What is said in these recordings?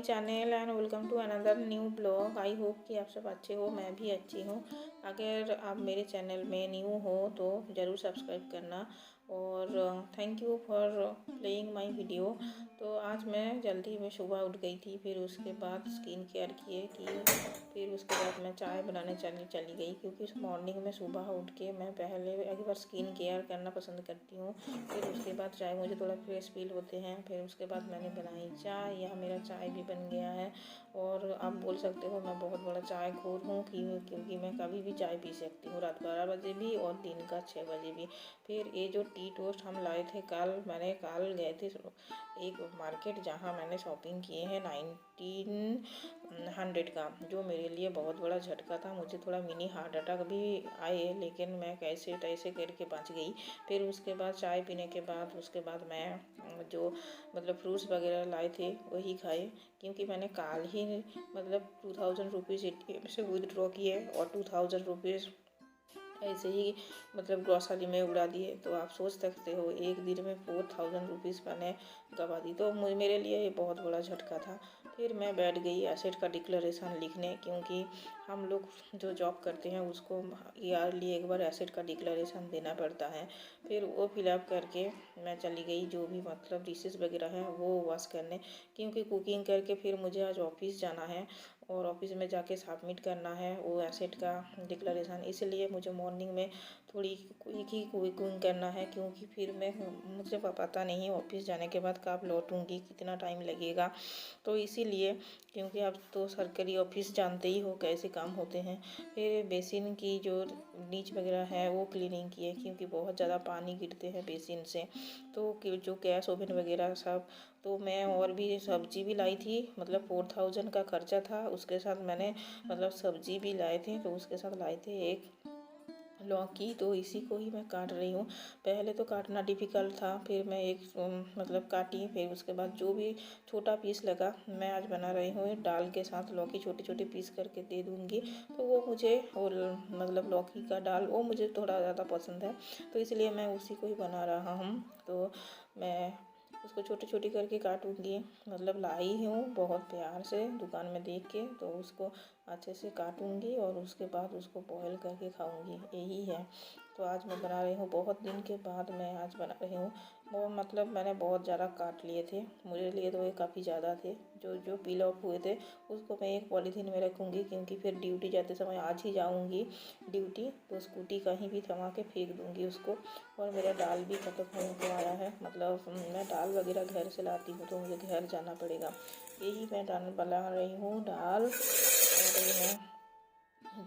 Channel and welcome to another new blog. I hope कि आप सब अच्छे हो, मैं भी अच्छी हूँ। अगर आप मेरे चैनल में न्यू हो तो ज़रूर सब्सक्राइब करना और thank you for playing my video. तो आज मैं जल्दी में सुबह उठ गई थी, फिर उसके बाद स्किन केयर फिर उसके बाद मैं चाय बनाने चली गई, क्योंकि मॉर्निंग में सुबह उठ के मैं पहले एक बार स्किन केयर करना पसंद करती हूँ। फिर उसके बाद चाय मुझे थोड़ा फ्रेश फील होते हैं। फिर उसके बाद मैंने बनाई चाय, यह मेरा चाय भी बन गया है। और आप बोल सकते हो मैं बहुत बड़ा चाय खोर हूँ क्योंकि मैं कभी भी चाय पी सकती हूँ, रात 12 बजे भी और दिन का 6 बजे भी। फिर ये जो टी टोस्ट हम लाए थे कल गए थे एक मार्केट, जहाँ मैंने शॉपिंग किए हैं 1900 का, जो मेरे लिए बहुत बड़ा झटका था। मुझे थोड़ा मिनी हार्ट अटैक भी आए, लेकिन मैं कैसे तैसे करके बच गई। फिर उसके बाद चाय पीने के बाद उसके बाद मैं जो फ्रूट्स वगैरह लाए थे वही खाए, क्योंकि मैंने कल ही 2000 रुपीज़ ATM से विदड्रॉ किए और 2000 रुपीज़ ऐसे ही ग्रॉसरी में उड़ा दिए। तो आप सोच सकते हो एक दिन में 4000 रुपीज़ मैंने गवा दी। तो मेरे लिए ये बहुत बड़ा झटका था। फिर मैं बैठ गई एसेट का डिक्लेरेशन लिखने, क्योंकि हम लोग जो जॉब करते हैं उसको ईयरली एक बार एसेट का डिक्लेरेशन देना पड़ता है। फिर वो फिलअप करके मैं चली गई, जो भी डिशेज़ वगैरह हैं वो वॉश करने, क्योंकि कुकिंग करके फिर मुझे आज ऑफिस जाना है और ऑफिस में जाके सबमिट करना है वो एसेट का डिक्लेरेशन। इसलिए मुझे मॉर्निंग में थोड़ी क्विक ही कुकिंग करना है, क्योंकि फिर मुझे पता नहीं ऑफिस जाने के बाद कब लौटूंगी, कितना टाइम लगेगा। तो इसीलिए, क्योंकि आप तो सरकारी ऑफिस जानते ही हो कैसे काम होते हैं। फिर बेसिन की जो नीच वगैरह है वो क्लीनिंग किए, क्योंकि बहुत ज़्यादा पानी गिरते हैं बेसिन से। तो जो गैस ओवन वगैरह सब, तो मैं और भी सब्जी भी लाई थी, 4000 का खर्चा था। उसके साथ मैंने सब्जी भी लाए थे, तो उसके साथ लाए थे एक लौकी। तो इसी को ही मैं काट रही हूँ। पहले तो काटना डिफ़िकल्ट था, फिर मैं एक काटी। फिर उसके बाद जो भी छोटा पीस लगा मैं आज बना रही हूँ दाल के साथ लौकी छोटे छोटे पीस करके दे दूँगी। तो वो मुझे और लौकी का दाल वो मुझे थोड़ा ज़्यादा पसंद है, तो इसलिए मैं उसी को ही बना रहा हूँ। तो मैं उसको छोटी छोटी करके काटूँगी। लाई हूँ बहुत प्यार से दुकान में देख के, तो उसको अच्छे से काटूँगी और उसके बाद उसको बॉईल करके खाऊँगी, यही है। तो आज मैं बना रही हूँ, बहुत दिन के बाद मैं आज बना रही हूँ। वो मैंने बहुत ज़्यादा काट लिए थे, मुझे लिए तो ये काफ़ी ज़्यादा थे। जो पील ऑफ हुए थे उसको मैं एक पॉलीथीन में रखूँगी, क्योंकि फिर ड्यूटी जाते समय आज ही जाऊँगी ड्यूटी, तो स्कूटी कहीं भी थमा के फेंक दूँगी उसको। और मेरा दाल भी खत्म होने को आया है, मैं दाल वगैरह घर से लाती हूँ तो मुझे घर जाना पड़ेगा। यही मैं दाल बना रही हूँ दाल। और ये मैं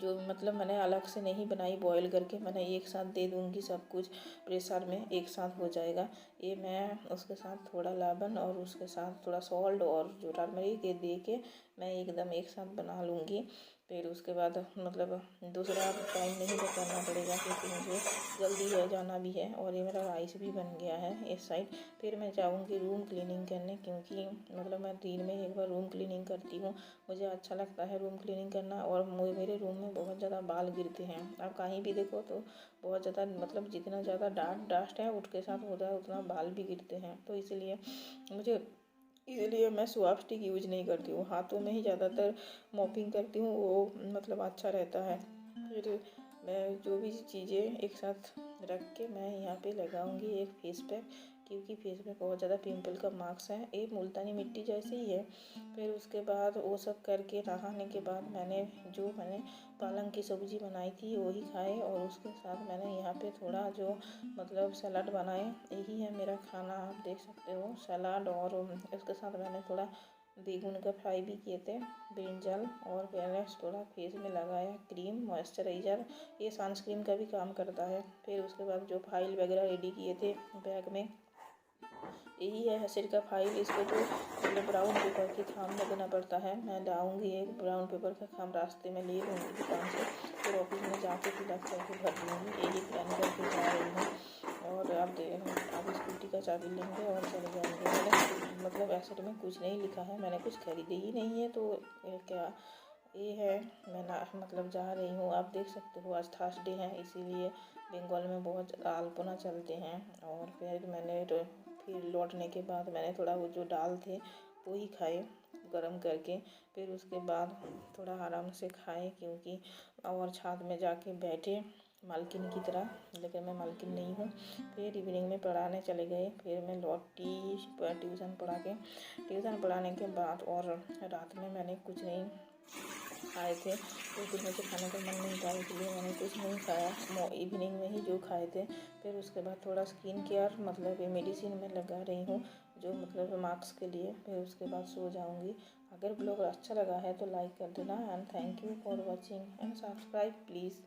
जो मैंने अलग से नहीं बनाई, बॉईल करके मैंने एक साथ दे दूँगी, सब कुछ प्रेशर में एक साथ हो जाएगा। ये मैं उसके साथ थोड़ा लवण और उसके साथ थोड़ा सॉल्ट और जो टर्मरिक ये दे के मैं एकदम एक साथ बना लूँगी। फिर उसके बाद दूसरा टाइम नहीं करना पड़ेगा, क्योंकि मुझे जल्दी है, जाना भी है। और ये मेरा राइस भी बन गया है इस साइड। फिर मैं जाऊँगी रूम क्लीनिंग करने, क्योंकि मैं दिन में एक बार रूम क्लीनिंग करती हूँ। मुझे अच्छा लगता है रूम क्लीनिंग करना। और मेरे रूम में बहुत ज़्यादा बाल गिरते हैं, आप कहीं भी देखो तो बहुत ज़्यादा जितना ज़्यादा डस्ट है उसके साथ होता है उतना बाल भी गिरते हैं। तो इसलिए मैं स्वाप स्टिक यूज नहीं करती हूँ, हाथों में ही ज़्यादातर मॉपिंग करती हूँ, वो अच्छा रहता है। फिर मैं जो भी चीज़ें एक साथ रख के मैं यहाँ पे लगाऊंगी एक फेस पैक, क्योंकि फेस में बहुत ज़्यादा पिंपल का मार्क्स है, एक मुल्तानी मिट्टी जैसे ही है। फिर उसके बाद वो सब करके नहाने के बाद मैंने पालक की सब्ज़ी बनाई थी वही खाए, और उसके साथ मैंने यहाँ पे थोड़ा जो सलाद बनाए। यही है मेरा खाना, आप देख सकते हो सलाद। और उसके साथ मैंने थोड़ा बेगुन का फ्राई भी किए थे, ब्रिंजल। और मैंने थोड़ा फेस में लगाया क्रीम मॉइस्चराइज़र, ये सनस्क्रीन का भी काम करता है। फिर उसके बाद जो फाइल वगैरह रेडी किए थे बैग में, यही है एसिड का फाइल। इसको जो ब्राउन पेपर की थाम में देना पड़ता है, मैं लाऊंगी एक ब्राउन पेपर का थाम, रास्ते में ले लूँगी दुकान से, फिर ऑफिस में जाके फिलअप करके भर दूँगी। यही प्लान करके जा रही हूँ। और आप स्कूटी का चाबी लेंगे और चले जाएंगे। मैंने एसिड में कुछ नहीं लिखा है, मैंने कुछ खरीदे ही नहीं है, तो क्या ये है, मैं जा रही हूँ। आप देख सकते हो आज थर्सडे है, इसीलिए बंगाल में बहुत ज़्यादा अल्पना चलते हैं। और फिर लौटने के बाद मैंने थोड़ा वो जो दाल थे वो ही खाए, गर्म करके। फिर उसके बाद थोड़ा आराम से खाए, क्योंकि और छात में जाके बैठे मालकिन की तरह, लेकिन मैं मालकिन नहीं हूँ। फिर इवनिंग में पढ़ाने चले गए। फिर मैं लौटी ट्यूशन पढ़ाने के बाद, और रात में मैंने कुछ नहीं खाए थे, उस दिन मुझे खाने का मन नहीं था, इसलिए मैंने कुछ नहीं खाया, इवनिंग में ही जो खाए थे। फिर उसके बाद थोड़ा स्किन केयर मतलब ये मेडिसिन में लगा रही हूँ, जो मतलब मार्क्स के लिए। फिर उसके बाद सो जाऊँगी। अगर ब्लॉग अच्छा लगा है तो लाइक कर देना, and thank you for watching and subscribe please.